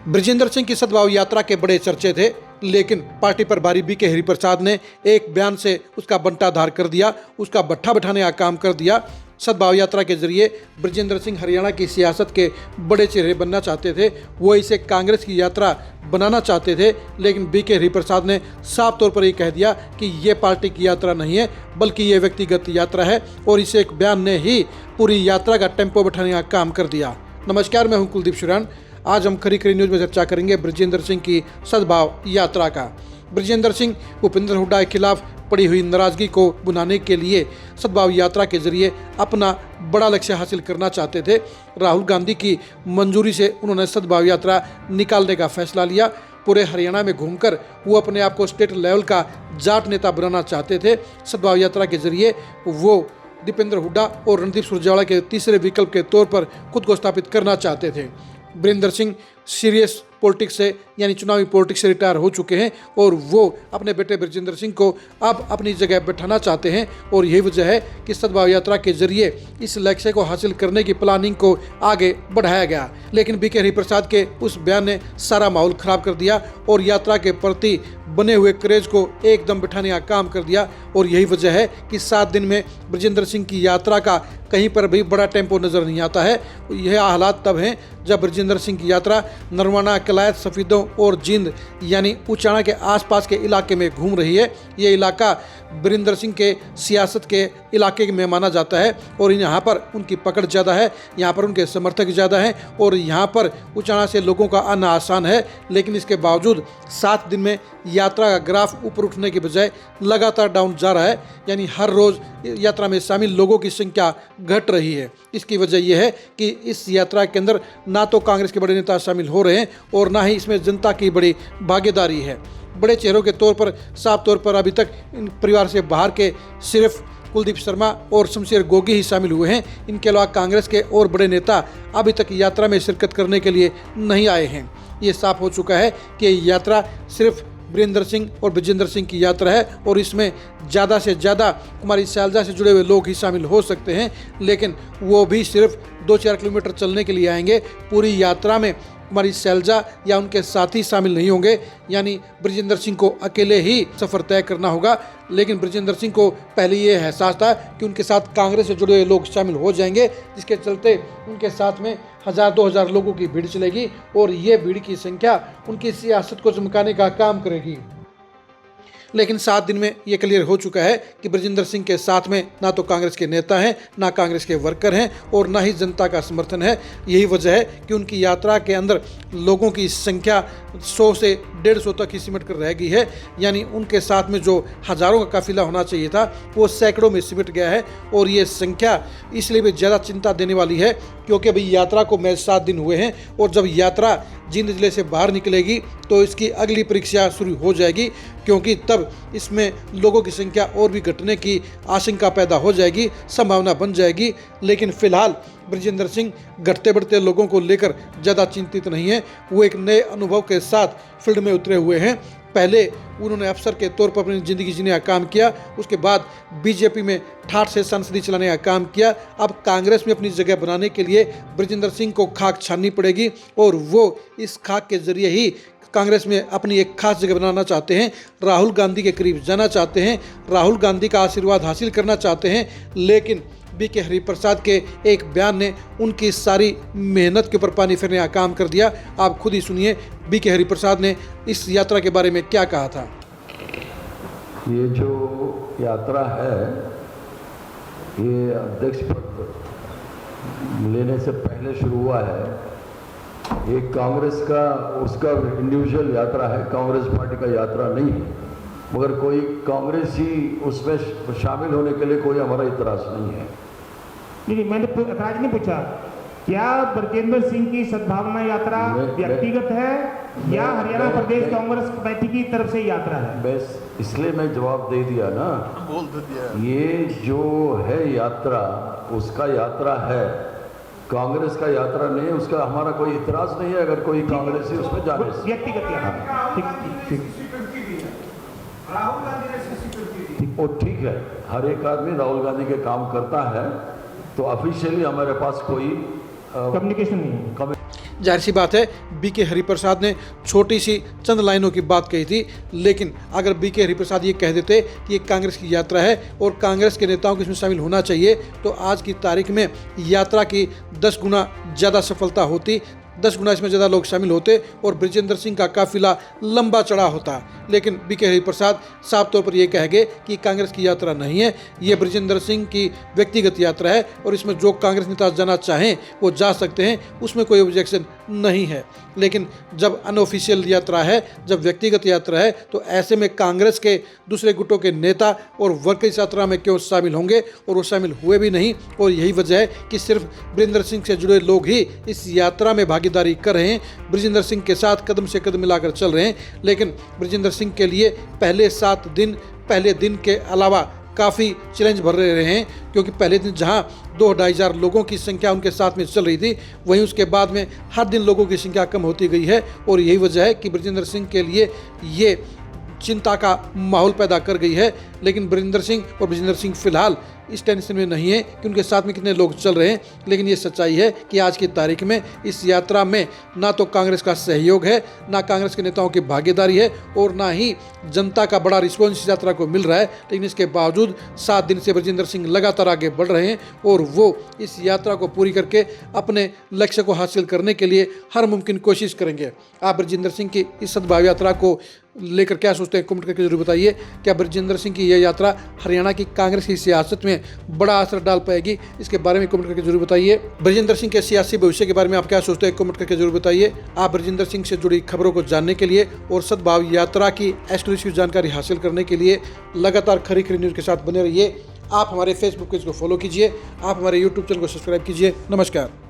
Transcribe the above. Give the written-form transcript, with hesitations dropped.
बृजेंद्र सिंह की सद्भाव यात्रा के बड़े चर्चे थे, लेकिन पार्टी प्रभारी बीके हरिप्रसाद ने एक बयान से उसका बंटाधार कर दिया, उसका भट्ठा बैठाने का काम कर दिया। सद्भाव यात्रा के जरिए बृजेंद्र सिंह हरियाणा की सियासत के बड़े चेहरे बनना चाहते थे, वो इसे कांग्रेस की यात्रा बनाना चाहते थे, लेकिन बीके हरिप्रसाद ने साफ तौर पर ये कह दिया कि ये पार्टी की यात्रा नहीं है, बल्कि ये व्यक्तिगत यात्रा है, और इसे एक बयान ने ही पूरी यात्रा का टेम्पो बैठाने का काम कर दिया। नमस्कार, मैं हूं कुलदीप शुरान। आज हम खरी खरी न्यूज़ में चर्चा करेंगे बृजेंद्र सिंह की सद्भाव यात्रा का। बृजेंद्र सिंह भूपेंद्र हुड्डा के खिलाफ पड़ी हुई नाराजगी को भुनाने के लिए सद्भाव यात्रा के जरिए अपना बड़ा लक्ष्य हासिल करना चाहते थे। राहुल गांधी की मंजूरी से उन्होंने सद्भाव यात्रा निकालने का फैसला लिया। पूरे हरियाणा में घूमकर वो अपने आप को स्टेट लेवल का जाट नेता बनाना चाहते थे। सद्भाव यात्रा के जरिए वो दीपेंद्र हुड्डा और रणदीप सुरजेवाला के तीसरे विकल्प के तौर पर खुद को स्थापित करना चाहते थे। बृजेंद्र सिंह सीरियस पॉलिटिक्स से यानी चुनावी पॉलिटिक्स से रिटायर हो चुके हैं और वो अपने बेटे बृजेंद्र सिंह को अब अपनी जगह बैठाना चाहते हैं, और यही वजह है कि सद्भाव यात्रा के जरिए इस लक्ष्य को हासिल करने की प्लानिंग को आगे बढ़ाया गया। लेकिन बीके हरिप्रसाद के उस बयान ने सारा माहौल खराब कर दिया और यात्रा के प्रति बने हुए क्रेज को एकदम बिठाने का काम कर दिया, और यही वजह है कि 7 दिन में बृजेंद्र सिंह की यात्रा का कहीं पर भी बड़ा टेम्पो नजर नहीं आता है। यह हालात तब हैं जब बृजेंद्र सिंह की यात्रा नरवाना, कलायत, सफीदों और जींद यानी उचाना के आसपास के इलाके में घूम रही है। ये इलाका बृजेंद्र सिंह के सियासत के इलाके में माना जाता है, और यहाँ पर उनकी पकड़ ज़्यादा है, यहाँ पर उनके समर्थक ज़्यादा हैं, और यहाँ पर उचाना से लोगों का आना आसान है। लेकिन इसके बावजूद 7 दिन में यात्रा का ग्राफ ऊपर उठने के बजाय लगातार डाउन जा रहा है, यानी हर रोज़ यात्रा में शामिल लोगों की संख्या घट रही है। इसकी वजह यह है कि इस यात्रा के अंदर ना तो कांग्रेस के बड़े नेता शामिल हो रहे हैं और ना ही इसमें जनता की बड़ी भागीदारी है। बड़े चेहरों के तौर पर साफ तौर पर अभी तक इन परिवार से बाहर के सिर्फ कुलदीप शर्मा और शमशेर गोगी ही शामिल हुए हैं। इनके अलावा कांग्रेस के और बड़े नेता अभी तक यात्रा में शिरकत करने के लिए नहीं आए हैं। ये साफ हो चुका है कि यात्रा सिर्फ बृजेंद्र सिंह और बृजेंद्र सिंह की यात्रा है, और इसमें ज़्यादा से ज़्यादा कुमारी सैलजा से जुड़े हुए लोग ही शामिल हो सकते हैं, लेकिन वो भी सिर्फ 2-4 किलोमीटर चलने के लिए आएंगे। पूरी यात्रा में कुमारी सैलजा या उनके साथी शामिल नहीं होंगे, यानी बृजेंद्र सिंह को अकेले ही सफ़र तय करना होगा। लेकिन बृजेंद्र सिंह को पहले ये एहसास था कि उनके साथ कांग्रेस से जुड़े हुए लोग शामिल हो जाएंगे, जिसके चलते उनके साथ में 1000-2000 लोगों की भीड़ चलेगी, और ये भीड़ की संख्या उनकी सियासत को चमकाने का काम करेगी। लेकिन 7 दिन में ये क्लियर हो चुका है कि बृजेंद्र सिंह के साथ में ना तो कांग्रेस के नेता हैं, ना कांग्रेस के वर्कर हैं, और ना ही जनता का समर्थन है। यही वजह है कि उनकी यात्रा के अंदर लोगों की संख्या 100 से 150 तक ही सिमट कर रह गई है, यानी उनके साथ में जो हज़ारों का काफिला होना चाहिए था वो सैकड़ों में सिमट गया है। और ये संख्या इसलिए भी ज़्यादा चिंता देने वाली है क्योंकि अभी यात्रा को महज 7 दिन हुए हैं, और जब यात्रा जींद जिले से बाहर निकलेगी तो इसकी अगली परीक्षा शुरू हो जाएगी, क्योंकि तब इसमें लोगों की संख्या और भी घटने की आशंका पैदा हो जाएगी, संभावना बन जाएगी। लेकिन फिलहाल बृजेंद्र सिंह घटते बढ़ते लोगों को लेकर ज़्यादा चिंतित नहीं है। वो एक नए अनुभव के साथ फील्ड में उतरे हुए हैं। पहले उन्होंने अफसर के तौर पर अपनी ज़िंदगी जीने का काम किया, उसके बाद बीजेपी में ठाठ से संसदीय चलाने का काम किया। अब कांग्रेस में अपनी जगह बनाने के लिए बृजेंद्र सिंह को खाक छाननी पड़ेगी, और वो इस खाक के जरिए ही कांग्रेस में अपनी एक खास जगह बनाना चाहते हैं। राहुल गांधी के करीब जाना चाहते हैं, राहुल गांधी का आशीर्वाद हासिल करना चाहते हैं। लेकिन बीके हरिप्रसाद के एक बयान ने उनकी सारी मेहनत के ऊपर पानी फेरने का काम कर दिया। आप खुद ही सुनिए बीके हरिप्रसाद ने इस यात्रा के बारे में क्या कहा था। ये जो यात्रा है, ये अध्यक्ष पद लेने से पहले शुरू हुआ है। ये कांग्रेस का उसका इंडिविजुअल यात्रा है, कांग्रेस पार्टी का यात्रा नहीं है, मगर कोई कांग्रेसी उसमें शामिल होने के लिए कोई हमारा इतराज नहीं है। नहीं, मैंने इतराज नहीं पूछा। क्या बृजेंद्र सिंह की सद्भावना यात्रा व्यक्तिगत है या हरियाणा प्रदेश कांग्रेस कमेटी की तरफ से यात्रा है? बस इसलिए मैं जवाब दे दिया ना, ये जो है यात्रा उसका यात्रा है, कांग्रेस का यात्रा नहीं। उसका हमारा कोई इतराज नहीं है अगर कोई कांग्रेसी उसमें जाने से। व्यक्तिगत यात्रा ठीक राहुल गांधी ने स्वीकृति दी। वो ठीक है, हर एक आदमी राहुल गांधी के काम करता है, तो ऑफिशियली हमारे पास कोई कम्युनिकेशन नहीं है। जाहिर सी बात है बीके हरिप्रसाद ने छोटी सी चंद लाइनों की बात कही थी, लेकिन अगर बीके हरिप्रसाद ये कह देते कि ये कांग्रेस की यात्रा है और कांग्रेस के नेताओं को इसमें शामिल होना चाहिए, तो आज की तारीख में यात्रा की 10 गुना ज़्यादा सफलता होती, 10 गुना इसमें ज़्यादा लोग शामिल होते और बृजेंद्र सिंह का काफिला लंबा चढ़ा होता। लेकिन बीके हरिप्रसाद साफ तौर पर यह कह गए कि कांग्रेस की यात्रा नहीं है, ये बृजेंद्र सिंह की व्यक्तिगत यात्रा है और इसमें जो कांग्रेस नेता जाना चाहें वो जा सकते हैं, उसमें कोई ऑब्जेक्शन नहीं है। लेकिन जब अनऑफिशियल यात्रा है, जब व्यक्तिगत यात्रा है, तो ऐसे में कांग्रेस के दूसरे गुटों के नेता और वर्ग इस यात्रा में क्यों शामिल होंगे, और वो शामिल हुए भी नहीं। और यही वजह है कि सिर्फ बृजेंद्र सिंह से जुड़े लोग ही इस यात्रा में भागीदारी कर रहे हैं, बृजेंद्र सिंह के साथ कदम से कदम मिलाकर चल रहे हैं। लेकिन बृजेंद्र सिंह के लिए पहले दिन के अलावा काफ़ी चैलेंज भर रहे हैं, क्योंकि पहले दिन जहां 2-2.5 हज़ार लोगों की संख्या उनके साथ में चल रही थी, वहीं उसके बाद में हर दिन लोगों की संख्या कम होती गई है। और यही वजह है कि बृजेंद्र सिंह के लिए ये चिंता का माहौल पैदा कर गई है। लेकिन बृजेंद्र सिंह फिलहाल इस टेंशन में नहीं है कि उनके साथ में कितने लोग चल रहे हैं। लेकिन ये सच्चाई है कि आज की तारीख में इस यात्रा में ना तो कांग्रेस का सहयोग है, ना कांग्रेस के नेताओं की भागीदारी है, और ना ही जनता का बड़ा रिस्पॉन्स इस यात्रा को मिल रहा है। लेकिन इसके बावजूद 7 दिन से बृजेंद्र सिंह लगातार आगे बढ़ रहे हैं और वो इस यात्रा को पूरी करके अपने लक्ष्य को हासिल करने के लिए हर मुमकिन कोशिश करेंगे। आप बृजेंद्र सिंह की इस सद्भाव यात्रा को लेकर क्या सोचते हैं, कमेंट करके जरूर बताइए। क्या बृजेंद्र सिंह की यह यात्रा हरियाणा की कांग्रेस की सियासत में बड़ा असर डाल पाएगी, इसके बारे में कमेंट करके जरूर बताइए। बृजेंद्र सिंह के सियासी भविष्य के बारे में आप क्या सोचते हैं, कमेंट करके जरूर बताइए। आप बृजेंद्र सिंह से जुड़ी खबरों को जानने के लिए और सद्भाव यात्रा की एक्सक्लूसिव जानकारी हासिल करने के लिए लगातार खरी न्यूज़ के साथ बने रहिए। आप हमारे फेसबुक पेज को फॉलो कीजिए, आप हमारे यूट्यूब चैनल को सब्सक्राइब कीजिए। नमस्कार।